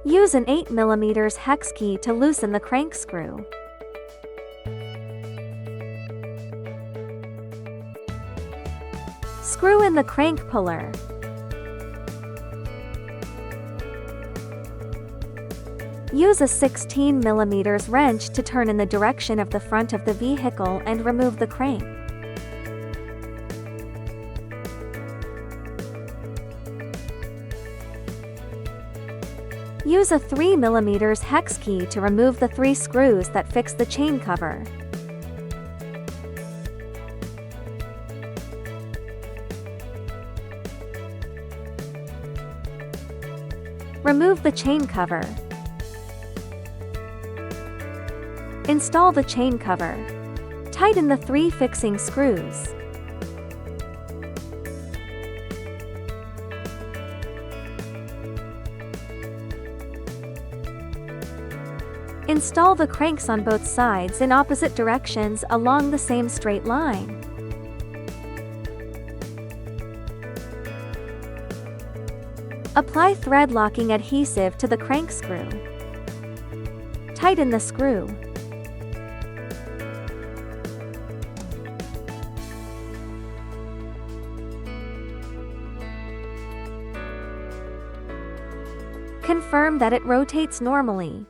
Use an 8 mm hex key to loosen the crank screw. Screw in the crank puller. Use a 16 mm wrench to turn in the direction of the front of the vehicle and remove the crank. Use a 3 mm hex key to remove the 3 screws that fix the chain cover. Remove the chain cover. Install the chain cover. Tighten the 3 fixing screws. Install the cranks on both sides in opposite directions along the same straight line. Apply thread locking adhesive to the crank screw. Tighten the screw. Confirm that it rotates normally.